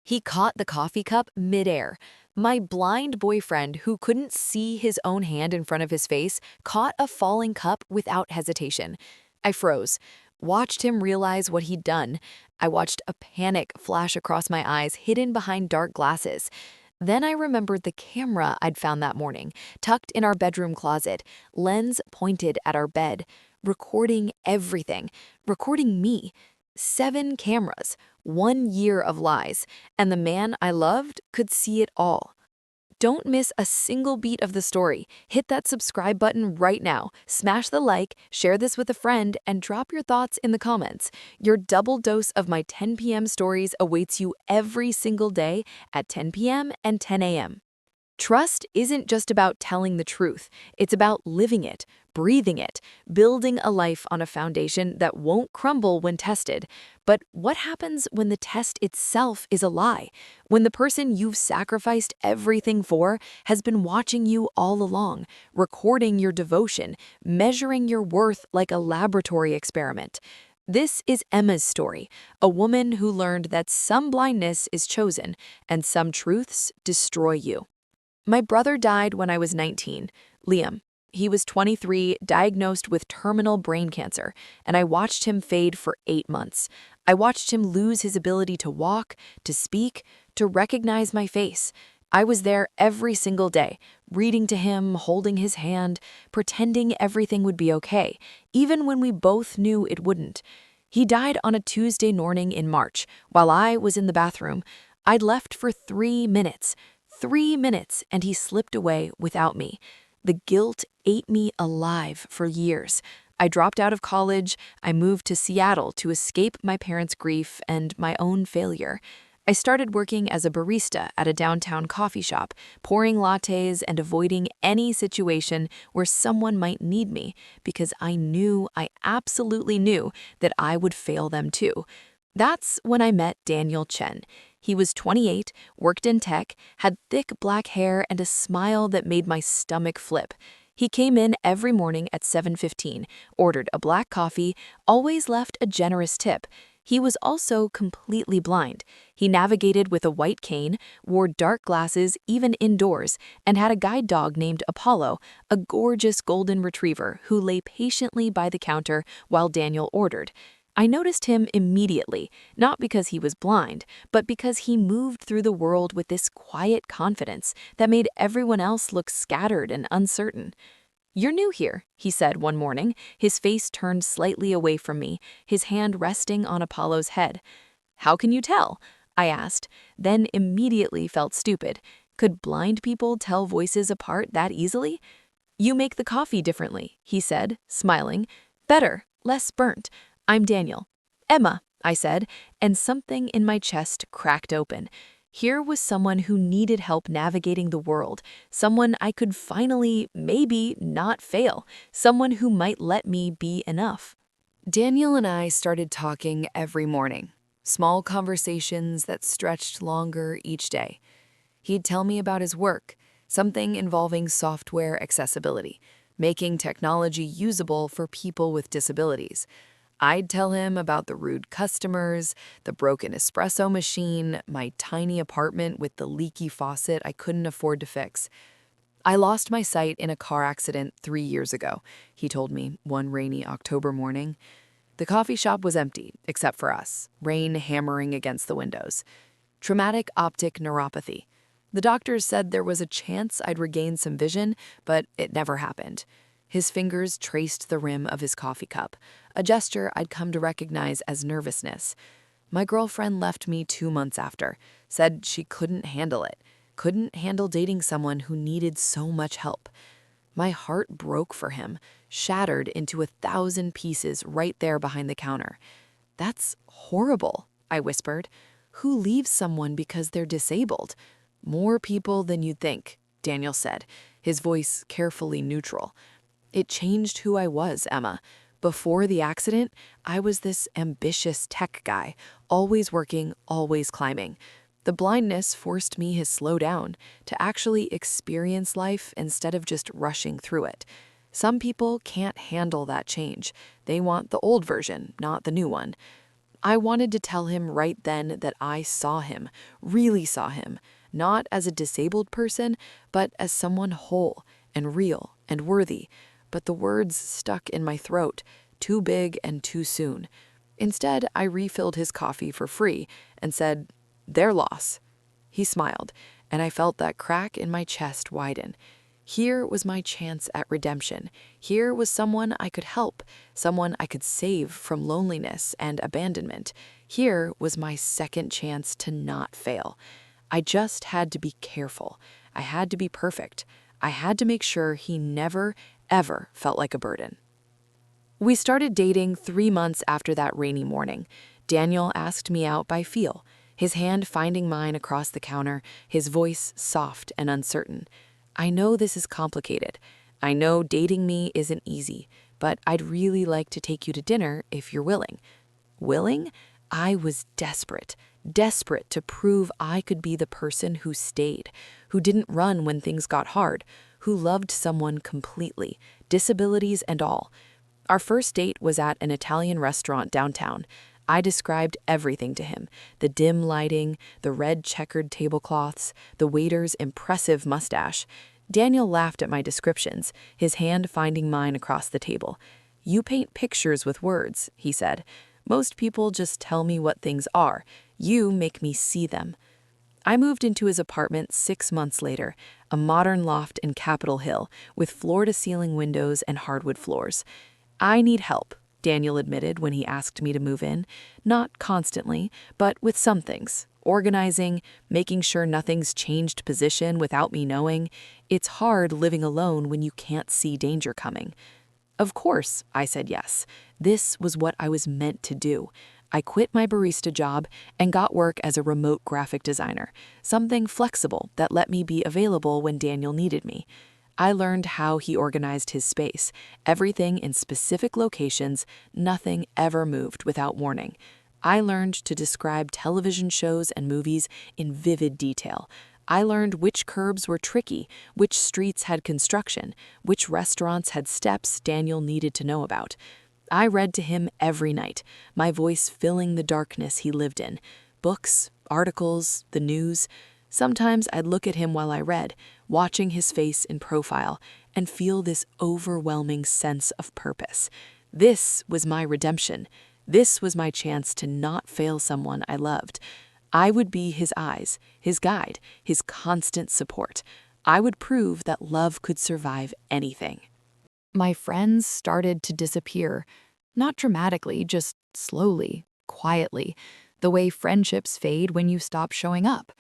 He caught the coffee cup midair. My blind boyfriend, who couldn't see his own hand in front of his face, caught a falling cup without hesitation. I froze, watched him realize what he'd done. I watched a panic flash across my eyes, hidden behind dark glasses. Then I remembered the camera I'd found that morning, tucked in our bedroom closet, lens pointed at our bed, recording everything, recording me. 7 cameras, 1 year of lies, and the man I loved could see it all. Don't miss a single beat of the story. Hit that subscribe button right now. Smash the like, share this with a friend, and drop your thoughts in the comments. Your double dose of my 10 p.m. stories awaits you every single day at 10 p.m. and 10 a.m. Trust isn't just about telling the truth. It's about living it, breathing it, building a life on a foundation that won't crumble when tested. But what happens when the test itself is a lie? When the person you've sacrificed everything for has been watching you all along, recording your devotion, measuring your worth like a laboratory experiment? This is Emma's story, a woman who learned that some blindness is chosen and some truths destroy you. My brother died when I was 19, Liam. He was 23, diagnosed with terminal brain cancer, and I watched him fade for 8 months. I watched him lose his ability to walk, to speak, to recognize my face. I was there every single day, reading to him, holding his hand, pretending everything would be okay, even when we both knew it wouldn't. He died on a Tuesday morning in March, while I was in the bathroom. I'd left for 3 minutes. 3 minutes, and he slipped away without me. The guilt ate me alive for years. I dropped out of college. I moved to Seattle to escape my parents' grief and my own failure. I started working as a barista at a downtown coffee shop, pouring lattes and avoiding any situation where someone might need me because I absolutely knew that I would fail them too. That's when I met Daniel Chen. He was 28, worked in tech, had thick black hair and a smile that made my stomach flip. He came in every morning at 7:15, ordered a black coffee, always left a generous tip. He was also completely blind. He navigated with a white cane, wore dark glasses even indoors, and had a guide dog named Apollo, a gorgeous golden retriever who lay patiently by the counter while Daniel ordered. I noticed him immediately, not because he was blind, but because he moved through the world with this quiet confidence that made everyone else look scattered and uncertain. "You're new here," he said one morning, his face turned slightly away from me, his hand resting on Apollo's head. "How can you tell?" I asked, then immediately felt stupid. Could blind people tell voices apart that easily? "You make the coffee differently," he said, smiling. "Better, less burnt. I'm Daniel." "Emma," I said, and something in my chest cracked open. Here was someone who needed help navigating the world, someone I could finally, maybe, not fail, someone who might let me be enough. Daniel and I started talking every morning, small conversations that stretched longer each day. He'd tell me about his work, something involving software accessibility, making technology usable for people with disabilities. I'd tell him about the rude customers, the broken espresso machine, my tiny apartment with the leaky faucet I couldn't afford to fix. "I lost my sight in a car accident 3 years ago," he told me one rainy October morning. The coffee shop was empty, except for us, rain hammering against the windows. Traumatic optic neuropathy. The doctors said there was a chance I'd regain some vision, but it never happened. His fingers traced the rim of his coffee cup, a gesture I'd come to recognize as nervousness. My girlfriend left me 2 months after, said she couldn't handle it, couldn't handle dating someone who needed so much help. My heart broke for him, shattered into 1,000 pieces right there behind the counter. "That's horrible," I whispered. "Who leaves someone because they're disabled?" "More people than you'd think," Daniel said, his voice carefully neutral. "It changed who I was, Emma. Before the accident, I was this ambitious tech guy, always working, always climbing. The blindness forced me to slow down, to actually experience life instead of just rushing through it. Some people can't handle that change. They want the old version, not the new one. I wanted to tell him right then that I saw him, really saw him, not as a disabled person, but as someone whole and real and worthy. But the words stuck in my throat, too big and too soon. Instead, I refilled his coffee for free and said, "Their loss." He smiled, and I felt that crack in my chest widen. Here was my chance at redemption. Here was someone I could help, someone I could save from loneliness and abandonment. Here was my second chance to not fail. I just had to be careful. I had to be perfect. I had to make sure he never, ever felt like a burden. We started dating 3 months after that rainy morning. Daniel asked me out by feel, his hand finding mine across the counter, his voice soft and uncertain. I know this is complicated. I know dating me isn't easy, but I'd really like to take you to dinner if you're willing. Willing? I was desperate, desperate to prove I could be the person who stayed, who didn't run when things got hard, who loved someone completely, disabilities and all. Our first date was at an Italian restaurant downtown. I described everything to him: the dim lighting, the red checkered tablecloths, the waiter's impressive mustache. Daniel laughed at my descriptions, his hand finding mine across the table. "You paint pictures with words," he said. "Most people just tell me what things are. You make me see them." I moved into his apartment 6 months later, a modern loft in Capitol Hill with floor-to-ceiling windows and hardwood floors. "I need help," Daniel admitted when he asked me to move in. "Not constantly, but with some things. Organizing, making sure nothing's changed position without me knowing. It's hard living alone when you can't see danger coming." Of course, I said yes. This was what I was meant to do. I quit my barista job and got work as a remote graphic designer, something flexible that let me be available when Daniel needed me. I learned how he organized his space, everything in specific locations, nothing ever moved without warning. I learned to describe television shows and movies in vivid detail. I learned which curbs were tricky, which streets had construction, which restaurants had steps Daniel needed to know about. I read to him every night, my voice filling the darkness he lived in. Books, articles, the news. Sometimes I'd look at him while I read, watching his face in profile, and feel this overwhelming sense of purpose. This was my redemption. This was my chance to not fail someone I loved. I would be his eyes, his guide, his constant support. I would prove that love could survive anything. My friends started to disappear, not dramatically, just slowly, quietly, the way friendships fade when you stop showing up.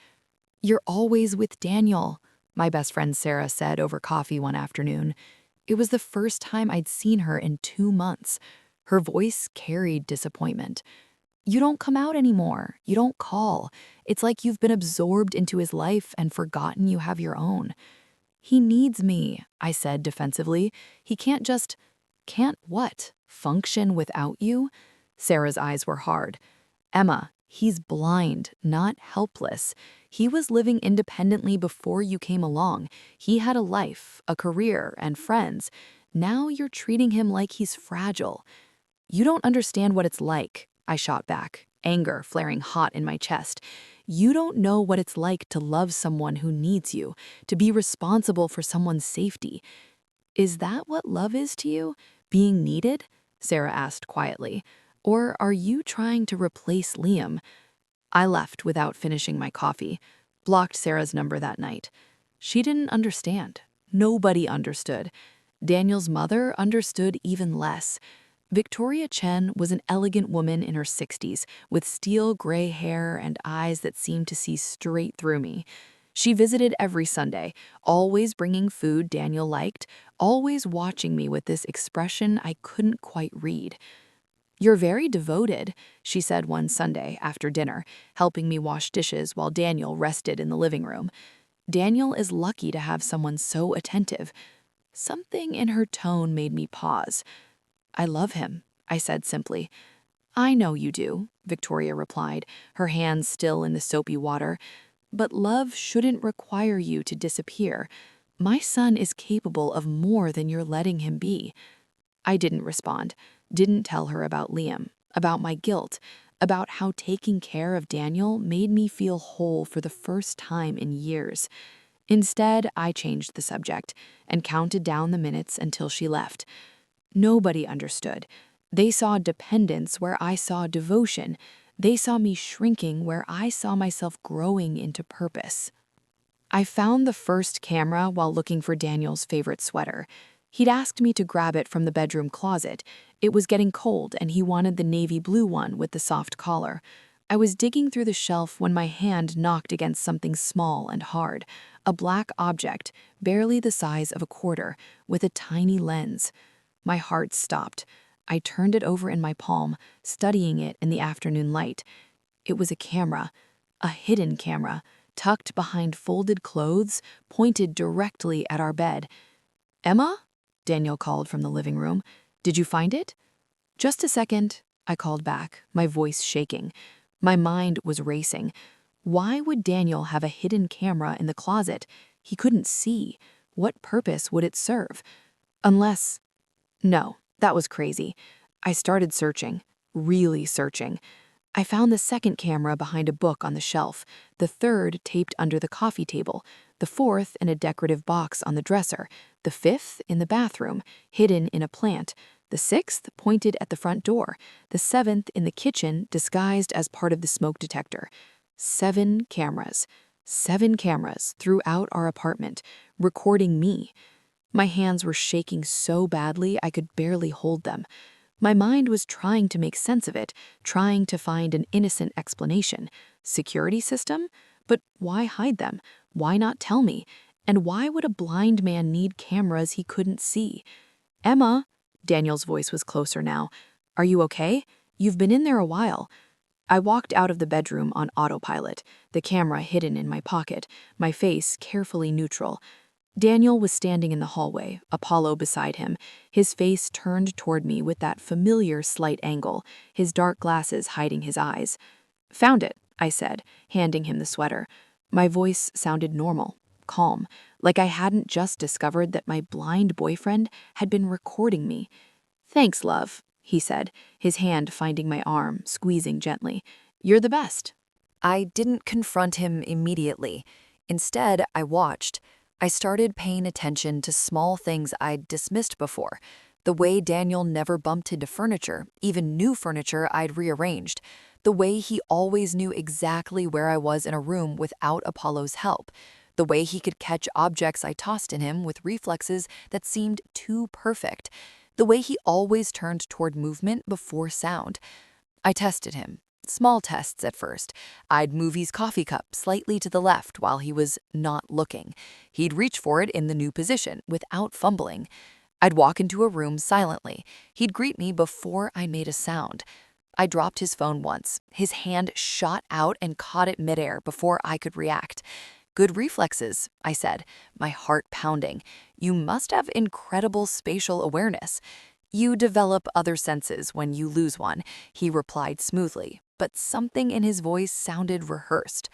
"You're always with Daniel," my best friend Sarah said over coffee one afternoon. It was the first time I'd seen her in 2 months. Her voice carried disappointment. "You don't come out anymore. You don't call. It's like you've been absorbed into his life and forgotten you have your own." "He needs me," I said defensively. "He can't what? Function without you?" Sarah's eyes were hard. "Emma, he's blind, not helpless. He was living independently before you came along. He had a life, a career, and friends. Now you're treating him like he's fragile." "You don't understand what it's like," I shot back, anger flaring hot in my chest. "You don't know what it's like to love someone who needs you, to be responsible for someone's safety." "Is that what love is to you? Being needed?" Sarah asked quietly. "Or are you trying to replace Liam?" I left without finishing my coffee, blocked Sarah's number that night. She didn't understand. Nobody understood. Daniel's mother understood even less. Victoria Chen was an elegant woman in her 60s, with steel gray hair and eyes that seemed to see straight through me. She visited every Sunday, always bringing food Daniel liked, always watching me with this expression I couldn't quite read. "You're very devoted," she said one Sunday after dinner, helping me wash dishes while Daniel rested in the living room. "Daniel is lucky to have someone so attentive." Something in her tone made me pause. "I love him," I said simply. "I know you do," Victoria replied, her hands still in the soapy water. "But love shouldn't require you to disappear. My son is capable of more than you're letting him be." I didn't respond, didn't tell her about Liam, about my guilt, about how taking care of Daniel made me feel whole for the first time in years. Instead, I changed the subject and counted down the minutes until she left. Nobody understood. They saw dependence where I saw devotion. They saw me shrinking where I saw myself growing into purpose. I found the first camera while looking for Daniel's favorite sweater. He'd asked me to grab it from the bedroom closet. It was getting cold and he wanted the navy blue one with the soft collar. I was digging through the shelf when my hand knocked against something small and hard, a black object, barely the size of a quarter, with a tiny lens. My heart stopped. I turned it over in my palm, studying it in the afternoon light. It was a camera, a hidden camera, tucked behind folded clothes, pointed directly at our bed. "Emma?" Daniel called from the living room. "Did you find it?" "Just a second," I called back, my voice shaking. My mind was racing. Why would Daniel have a hidden camera in the closet? He couldn't see. What purpose would it serve? Unless... No, that was crazy. I started searching, really searching. I found the second camera behind a book on the shelf, the third taped under the coffee table, the fourth in a decorative box on the dresser, the fifth in the bathroom, hidden in a plant, the sixth pointed at the front door, the seventh in the kitchen disguised as part of the smoke detector. 7 cameras. 7 cameras throughout our apartment, recording me. My hands were shaking so badly I could barely hold them. My mind was trying to make sense of it, trying to find an innocent explanation. Security system? But why hide them? Why not tell me? And why would a blind man need cameras he couldn't see? "Emma," Daniel's voice was closer now. "Are you okay? You've been in there a while." I walked out of the bedroom on autopilot, the camera hidden in my pocket, my face carefully neutral. Daniel was standing in the hallway, Apollo beside him, his face turned toward me with that familiar slight angle, his dark glasses hiding his eyes. "Found it," I said, handing him the sweater. My voice sounded normal, calm, like I hadn't just discovered that my blind boyfriend had been recording me. "Thanks, love," he said, his hand finding my arm, squeezing gently. "You're the best." I didn't confront him immediately. Instead, I watched. I started paying attention to small things I'd dismissed before. The way Daniel never bumped into furniture, even new furniture I'd rearranged. The way he always knew exactly where I was in a room without Apollo's help. The way he could catch objects I tossed in him with reflexes that seemed too perfect. The way he always turned toward movement before sound. I tested him. Small tests at first. I'd move his coffee cup slightly to the left while he was not looking. He'd reach for it in the new position without fumbling. I'd walk into a room silently. He'd greet me before I made a sound. I dropped his phone once. His hand shot out and caught it midair before I could react. "Good reflexes," I said, my heart pounding. "You must have incredible spatial awareness." "You develop other senses when you lose one," he replied smoothly, but something in his voice sounded rehearsed.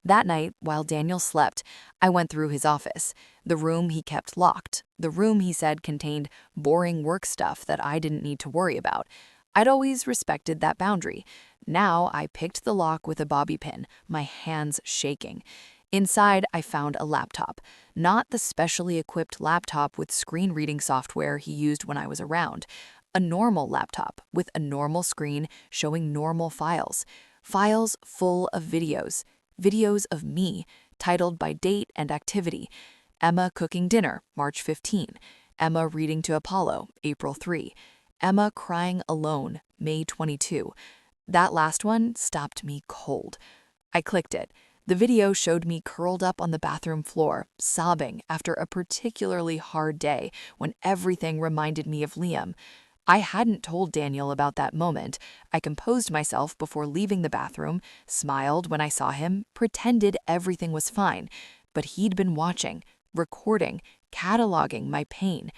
That night, while Daniel slept, I went through his office, the room he kept locked, the room he said contained boring work stuff that I didn't need to worry about. I'd always respected that boundary. Now I picked the lock with a bobby pin, my hands shaking. Inside, I found a laptop, not the specially equipped laptop with screen reading software he used when I was around. A normal laptop with a normal screen showing normal files. Files full of videos. Videos of me, titled by date and activity. Emma cooking dinner, March 15. Emma reading to Apollo, April 3. Emma crying alone, May 22. That last one stopped me cold. I clicked it. The video showed me curled up on the bathroom floor, sobbing after a particularly hard day when everything reminded me of Liam. I hadn't told Daniel about that moment. I composed myself before leaving the bathroom, smiled when I saw him, pretended everything was fine. But he'd been watching, recording, cataloging my pain.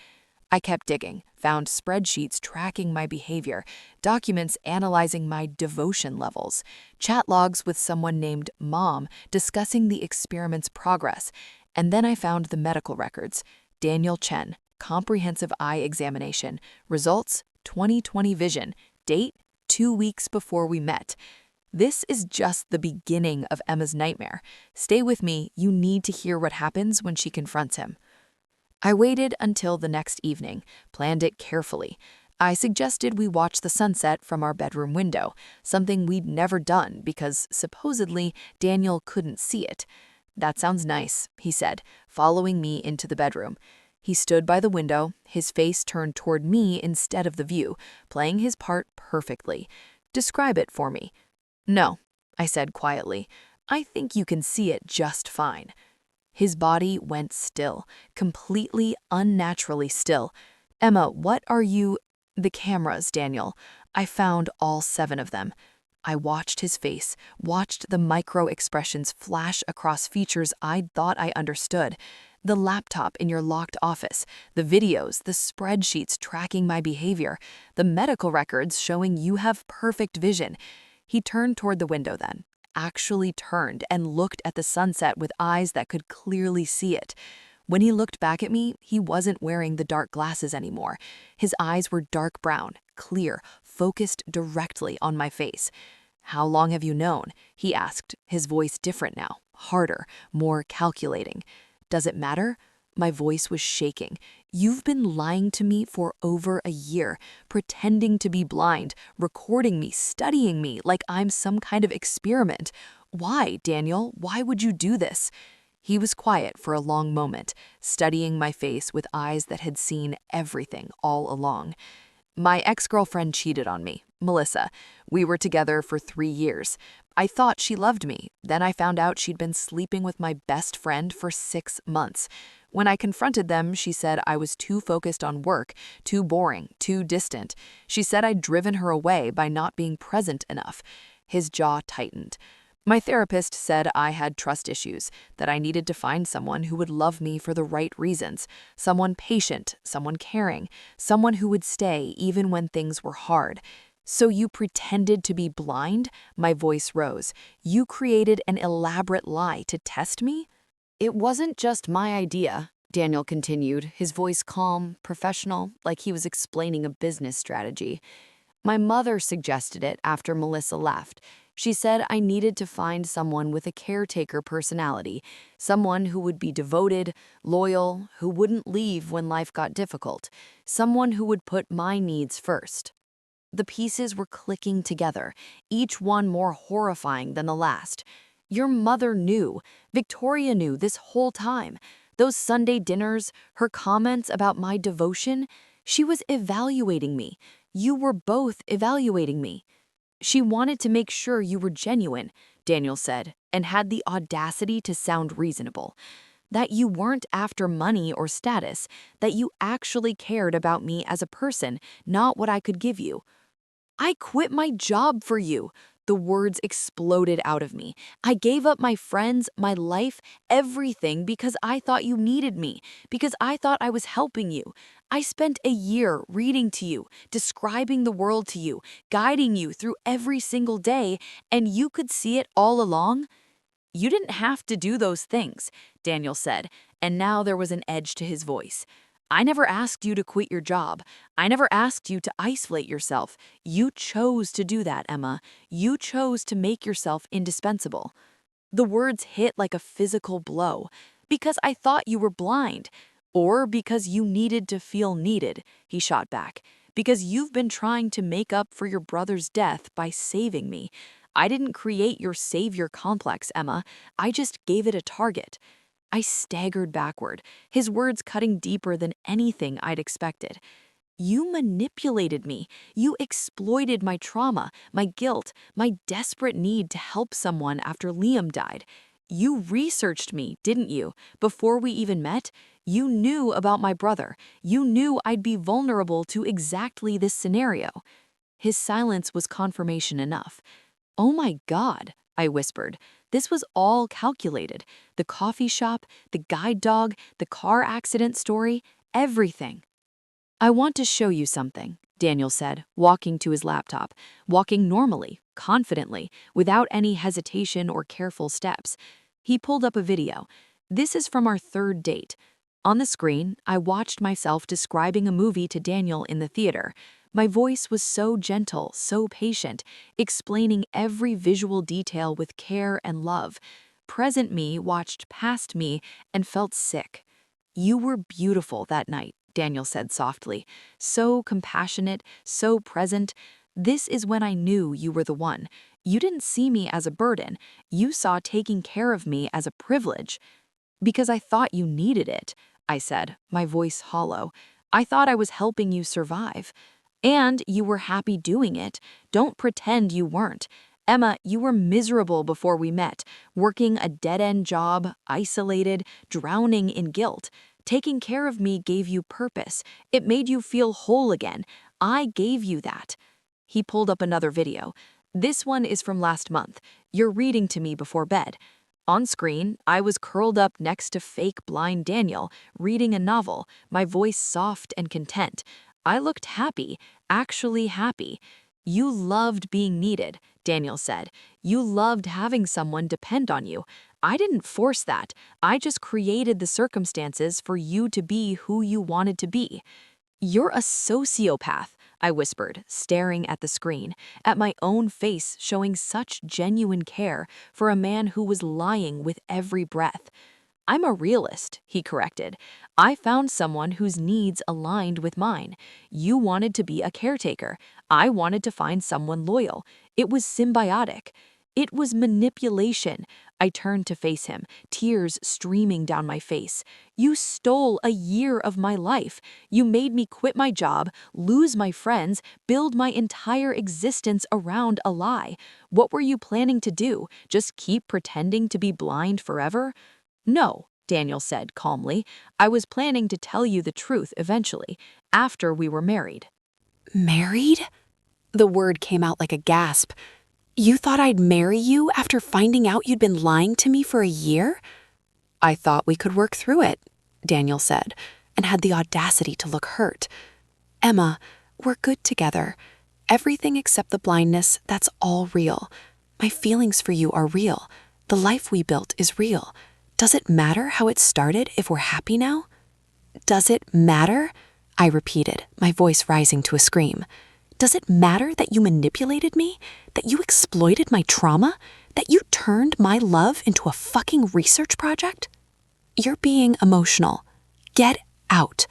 I kept digging, found spreadsheets tracking my behavior, documents analyzing my devotion levels, chat logs with someone named Mom discussing the experiment's progress, and then I found the medical records. Daniel Chen, comprehensive eye examination, results 20/20 vision, date 2 weeks before we met. This is just the beginning of Emma's nightmare. Stay with me, you need to hear what happens when she confronts him. I waited until the next evening, planned it carefully. I suggested we watch the sunset from our bedroom window, something we'd never done because supposedly Daniel couldn't see it. "That sounds nice," he said, following me into the bedroom. He stood by the window, his face turned toward me instead of the view, playing his part perfectly. "Describe it for me." "No," I said quietly. "I think you can see it just fine." His body went still, completely unnaturally still. "Emma, what are you—" "The cameras, Daniel. I found all 7 of them." I watched his face, watched the micro-expressions flash across features I'd thought I understood. The laptop in your locked office, the videos, the spreadsheets tracking my behavior, the medical records showing you have perfect vision. He turned toward the window then, actually turned and looked at the sunset with eyes that could clearly see it. When he looked back at me, he wasn't wearing the dark glasses anymore. His eyes were dark brown, clear, focused directly on my face. "How long have you known?" he asked, his voice different now, harder, more calculating. "Does it matter?" My voice was shaking. "You've been lying to me for over a year, pretending to be blind, recording me, studying me like I'm some kind of experiment. Why, Daniel? Why would you do this?" He was quiet for a long moment, studying my face with eyes that had seen everything all along. "My ex-girlfriend cheated on me, Melissa. We were together for 3 years. I thought she loved me. Then I found out she'd been sleeping with my best friend for 6 months. When I confronted them, she said I was too focused on work, too boring, too distant. She said I'd driven her away by not being present enough." His jaw tightened. "My therapist said I had trust issues, that I needed to find someone who would love me for the right reasons, someone patient, someone caring, someone who would stay even when things were hard. So you pretended to be blind?" My voice rose. "You created an elaborate lie to test me?" "It wasn't just my idea," Daniel continued, his voice calm, professional, like he was explaining a business strategy. "My mother suggested it after Melissa left. She said I needed to find someone with a caretaker personality, someone who would be devoted, loyal, who wouldn't leave when life got difficult, someone who would put my needs first." The pieces were clicking together, each one more horrifying than the last. Your mother knew, Victoria knew this whole time. Those Sunday dinners, her comments about my devotion, she was evaluating me. You were both evaluating me. "She wanted to make sure you were genuine," Daniel said, and had the audacity to sound reasonable. "That you weren't after money or status, that you actually cared about me as a person, not what I could give you." "I quit my job for you." The words exploded out of me. "I gave up my friends, my life, everything because I thought you needed me, because I thought I was helping you. I spent a year reading to you, describing the world to you, guiding you through every single day, and you could see it all along?" "You didn't have to do those things," Daniel said, and now there was an edge to his voice. "I never asked you to quit your job. I never asked you to isolate yourself. You chose to do that, Emma. You chose to make yourself indispensable." The words hit like a physical blow. "Because I thought you were blind." "Or because you needed to feel needed," he shot back. "Because you've been trying to make up for your brother's death by saving me. I didn't create your savior complex, Emma. I just gave it a target." I staggered backward, his words cutting deeper than anything I'd expected. "You manipulated me. You exploited my trauma, my guilt, my desperate need to help someone after Liam died. You researched me, didn't you? Before we even met, you knew about my brother. You knew I'd be vulnerable to exactly this scenario." His silence was confirmation enough. "Oh my God," I whispered. This was all calculated. The coffee shop, the guide dog, the car accident story, everything. "I want to show you something," Daniel said, walking to his laptop, walking normally, confidently, without any hesitation or careful steps. He pulled up a video. "This is from our 3rd date." On the screen, I watched myself describing a movie to Daniel in the theater. My voice was so gentle, so patient, explaining every visual detail with care and love. Present me watched past me and felt sick. "You were beautiful that night," Daniel said softly. "So compassionate, so present. This is when I knew you were the one. You didn't see me as a burden. You saw taking care of me as a privilege." "Because I thought you needed it," I said, my voice hollow. "I thought I was helping you survive. And you were happy doing it. Don't pretend you weren't. Emma, you were miserable before we met, working a dead-end job, isolated, drowning in guilt. Taking care of me gave you purpose. It made you feel whole again. I gave you that." He pulled up another video. "This one is from last month. You're reading to me before bed." On screen, I was curled up next to fake blind Daniel, reading a novel, my voice soft and content. I looked happy, actually happy. "You loved being needed," Daniel said. "You loved having someone depend on you. I didn't force that. I just created the circumstances for you to be who you wanted to be." "You're a sociopath," I whispered, staring at the screen, at my own face showing such genuine care for a man who was lying with every breath. "I'm a realist," he corrected. "I found someone whose needs aligned with mine. You wanted to be a caretaker. I wanted to find someone loyal. It was symbiotic." "It was manipulation." I turned to face him, tears streaming down my face. "You stole a year of my life. You made me quit my job, lose my friends, build my entire existence around a lie. What were you planning to do? Just keep pretending to be blind forever?" "No," Daniel said calmly. "I was planning to tell you the truth eventually, after we were married." Married? The word came out like a gasp. You thought I'd marry you after finding out you'd been lying to me for a year? "I thought we could work through it," Daniel said, and had the audacity to look hurt. "Emma, we're good together. Everything except the blindness, that's all real. My feelings for you are real. The life we built is real. Does it matter how it started if we're happy now?" "Does it matter?" I repeated, my voice rising to a scream. "Does it matter that you manipulated me? That you exploited my trauma? That you turned my love into a fucking research project?" "You're being emotional. Get out."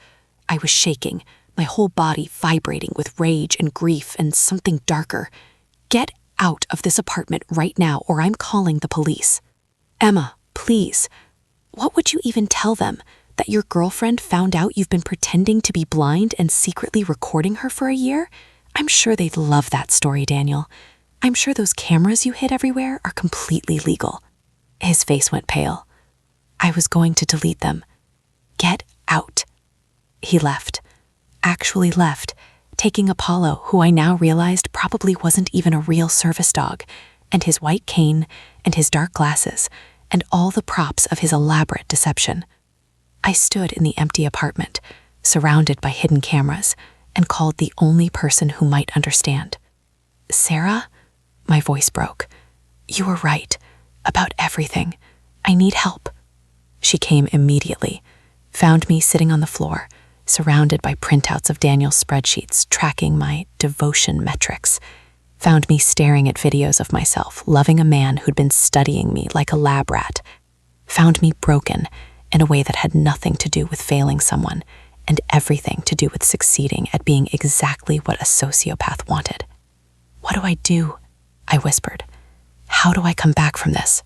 I was shaking, my whole body vibrating with rage and grief and something darker. "Get out of this apartment right now or I'm calling the police." "Emma, please. What would you even tell them? That your girlfriend found out you've been pretending to be blind and secretly recording her for a year? I'm sure they'd love that story, Daniel. I'm sure those cameras you hid everywhere are completely legal." His face went pale. "I was going to delete them. Get out." He left. Actually left, taking Apollo, who I now realized probably wasn't even a real service dog, and his white cane, and his dark glasses, and all the props of his elaborate deception. I stood in the empty apartment, surrounded by hidden cameras, and called the only person who might understand. "Sarah?" My voice broke. "You were right. About everything. I need help." She came immediately, found me sitting on the floor, surrounded by printouts of Daniel's spreadsheets tracking my devotion metrics. Found me staring at videos of myself, loving a man who'd been studying me like a lab rat. Found me broken in a way that had nothing to do with failing someone, and everything to do with succeeding at being exactly what a sociopath wanted. "What do I do?" I whispered. "How do I come back from this?"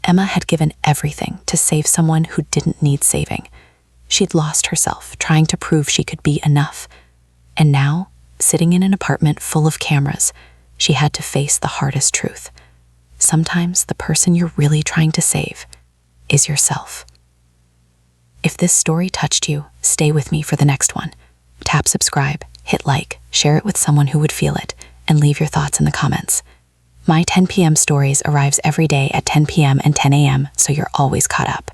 Emma had given everything to save someone who didn't need saving. She'd lost herself trying to prove she could be enough. And now, sitting in an apartment full of cameras, she had to face the hardest truth. Sometimes the person you're really trying to save is yourself. If this story touched you, stay with me for the next one. Tap subscribe, hit like, share it with someone who would feel it, and leave your thoughts in the comments. My 10 p.m. stories arrives every day at 10 p.m. and 10 a.m., so you're always caught up.